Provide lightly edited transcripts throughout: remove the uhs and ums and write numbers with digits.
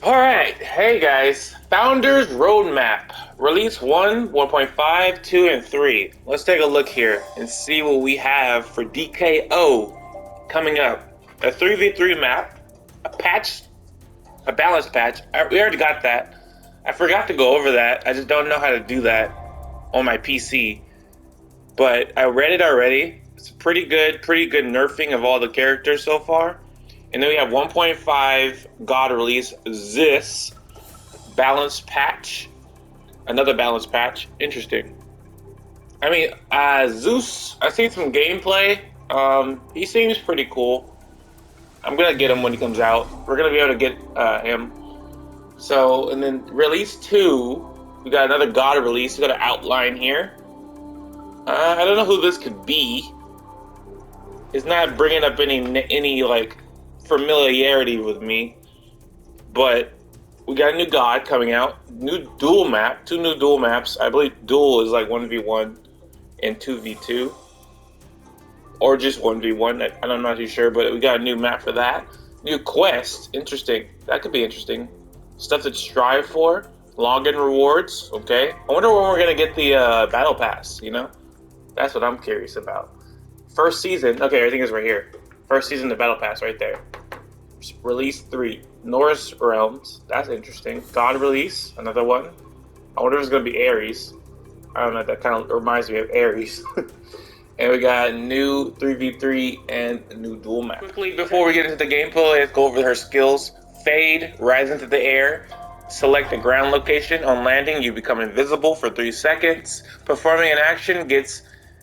Alright, hey guys. Founders Roadmap. Release 1, 1.5, 2, and 3. Let's take a look here and see what we have for DKO coming up. A 3v3 map, a patch, a balance patch. We already got that. I forgot to go over that. I just don't know how to do that on my PC. But I read it already. It's pretty good nerfing of all the characters so far. And then we have 1.5 God release, this balance patch, another balance patch. Interesting. I mean, Zeus, I seen some gameplay. He seems pretty cool. I'm gonna get him when he comes out. We're gonna be able to get him. So, and then release 2, we got another God release. We got an outline here. I don't know who this could be. It's not bringing up any like familiarity with me, but we got a new God coming out, new dual map, 2 new dual maps. I believe dual is like 1v1 and 2v2, or just 1v1. I'm not too sure, but we got a new map for that. New quest, interesting. That could be interesting. Stuff to strive for, login rewards. Okay, I wonder when we're gonna get the battle pass. You know, that's what I'm curious about. First season. Okay, everything is right here. First season, the battle pass right there. Release 3, Norse Realms. That's interesting. God release, another one. I wonder if it's gonna be Ares. I don't know. That kind of reminds me of Ares. And we got new 3v3 and a new dual map. Quickly before we get into the gameplay, let's go over her skills. Fade, rise into the air. Select the ground location. On landing, you become invisible for 3 seconds. Performing an action gets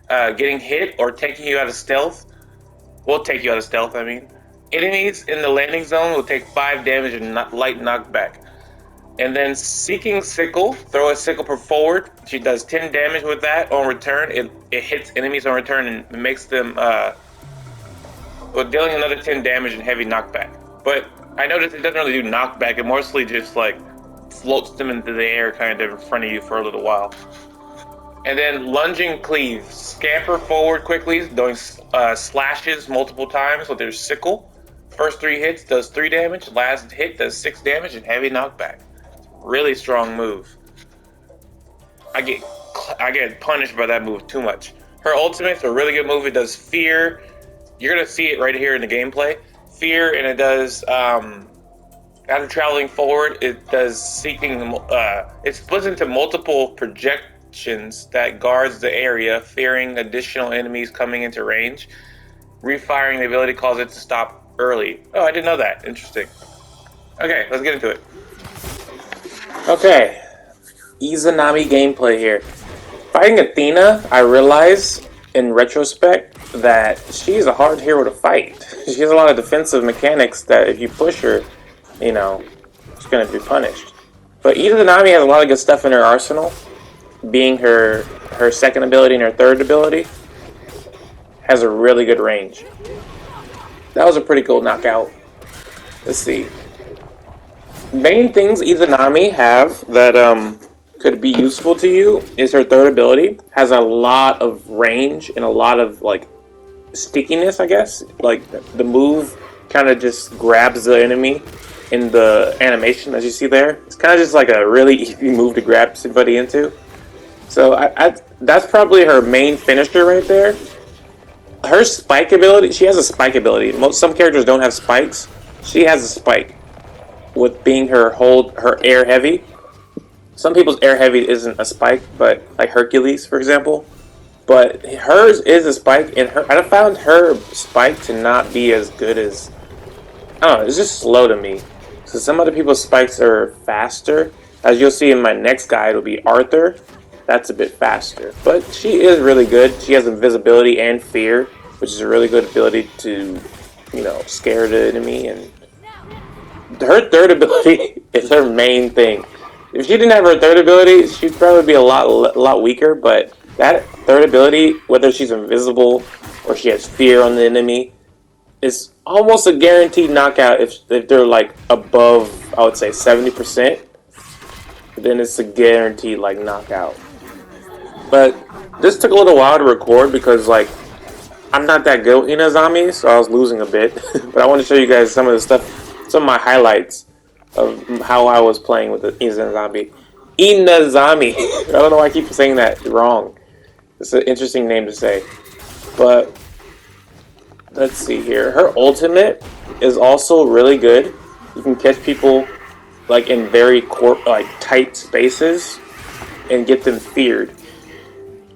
getting hit or taking you out of stealth. Will take you out of stealth, I mean. Enemies in the landing zone will take 5 damage and light knockback. And then Seeking Sickle, throw a sickle forward. She does 10 damage with that. On return, it hits enemies on return and makes them, dealing another 10 damage and heavy knockback. But I noticed it doesn't really do knockback. It mostly just like floats them into the air kind of in front of you for a little while. And then Lunging Cleave, scamper forward quickly, doing slashes multiple times with their sickle. First 3 hits does 3 damage, last hit does 6 damage and heavy knockback. Really strong move. I get punished by that move too much. Her ultimate's a really good move. It does fear. You're gonna see it right here in the gameplay. Fear, and it does after traveling forward, it does seeking. It splits into multiple projections that guards the area, fearing additional enemies coming into range. Refiring the ability calls it to stop early. Oh, I didn't know that. Interesting. Okay, let's get into it. Okay, Izanami gameplay here. Fighting Athena, I realize in retrospect that she's a hard hero to fight. She has a lot of defensive mechanics that if you push her, you know, she's gonna be punished. But Izanami has a lot of good stuff in her arsenal, being her second ability and her third ability. Has a really good range. That was a pretty cool knockout. Let's see. Main things Izanami have that could be useful to you is her third ability. Has a lot of range and a lot of like stickiness, I guess. Like the move kind of just grabs the enemy in the animation, as you see there. It's kind of just like a really easy move to grab somebody into. So that's probably her main finisher right there. Her spike ability, she has a spike ability. Some characters don't have spikes. She has a spike with being her air heavy. Some people's air heavy isn't a spike, but like Hercules, for example. But hers is a spike, and I found her spike to not be as good as, I don't know, it's just slow to me. So some other people's spikes are faster. As you'll see in my next guide, it'll be Arthur. That's a bit faster, but she is really good. She has invisibility and fear, which is a really good ability to, you know, scare the enemy. And her third ability is her main thing. If she didn't have her third ability, she'd probably be a lot weaker. But that third ability, whether she's invisible or she has fear on the enemy, is almost a guaranteed knockout if they're like above, I would say 70%. Then it's a guaranteed like knockout. But this took a little while to record because like I'm not that good in Izanami, so I was losing a bit. But I want to show you guys some of the stuff, some of my highlights of how I was playing with the Izanami. Inazami. I don't know why I keep saying that wrong. It's an interesting name to say. But let's see here. Her ultimate is also really good. You can catch people like in very tight spaces and get them feared.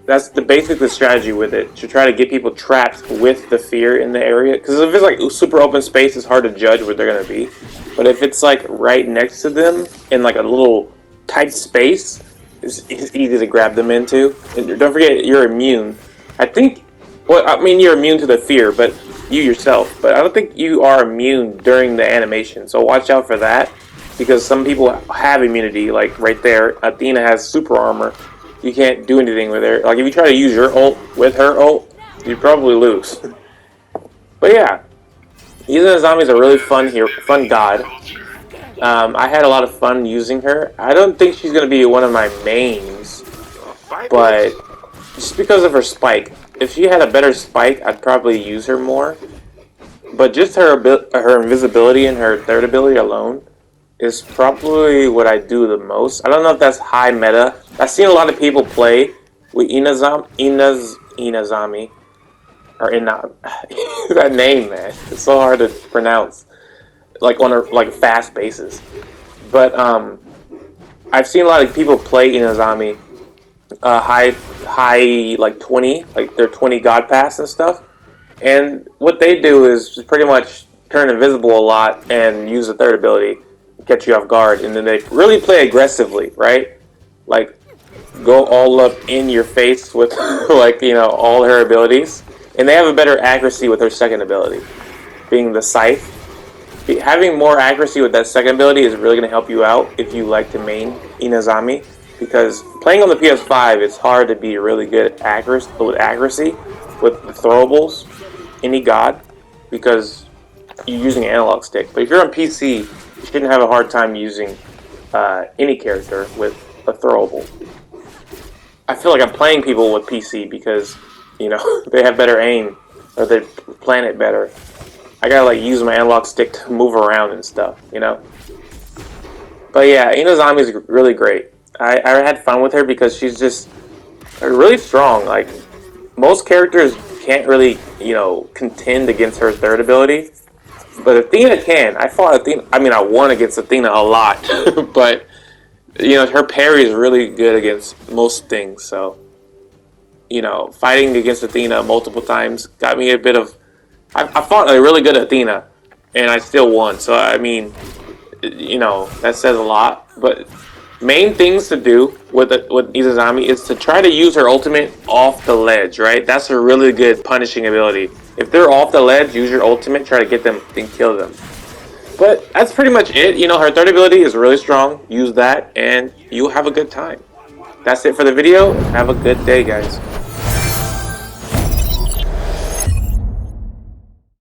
That's the strategy with it, to try to get people trapped with the fear in the area. Because if it's like super open space, it's hard to judge where they're gonna be. But if it's like right next to them in like a little tight space, it's easy to grab them into. And don't forget, you're immune. I think, well, I mean, you're immune to the fear, but you yourself. But I don't think you are immune during the animation. So watch out for that, because some people have immunity. Like right there, Athena has super armor. You can't do anything with her. Like if you try to use your ult with her ult, you probably lose. But yeah, Izanami is a really fun god. I had a lot of fun using her. I don't think she's gonna be one of my mains, but just because of her spike. If she had a better spike, I'd probably use her more. But just her invisibility and her third ability alone is probably what I do the most. I don't know if that's high meta. I've seen a lot of people play with Inazami. Or that name, man. It's so hard to pronounce. Like on a fast basis. But I've seen a lot of people play Inazami high like 20, like their 20 god pass and stuff. And what they do is just pretty much turn invisible a lot and use the third ability, catch you off guard, and then they really play aggressively, right? Like go all up in your face with like, you know, all her abilities. And they have a better accuracy with her second ability, being the scythe. Having more accuracy with that second ability is really going to help you out if you like to main Inazami, because playing on the PS5, it's hard to be really good at accuracy with throwables, any god, because you're using an analog stick. But if you're on PC, you shouldn't have a hard time using any character with a throwable. I feel like I'm playing people with PC because, you know, they have better aim, or they plan it better. I gotta like use my analog stick to move around and stuff, you know? But yeah, Inazami is really great. I had fun with her because she's just really strong. Like, most characters can't really, you know, contend against her third ability. But Athena can. I fought Athena. I mean, I won against Athena a lot. But, you know, her parry is really good against most things. So, you know, fighting against Athena multiple times got me a bit of... I fought a really good Athena, and I still won. So, I mean, you know, that says a lot. But main things to do with Izanami is to try to use her ultimate off the ledge, right? That's a really good punishing ability. If they're off the ledge, use your ultimate, try to get them and kill them. But that's pretty much it. You know, her third ability is really strong. Use that, and you'll have a good time. That's it for the video. Have a good day, guys.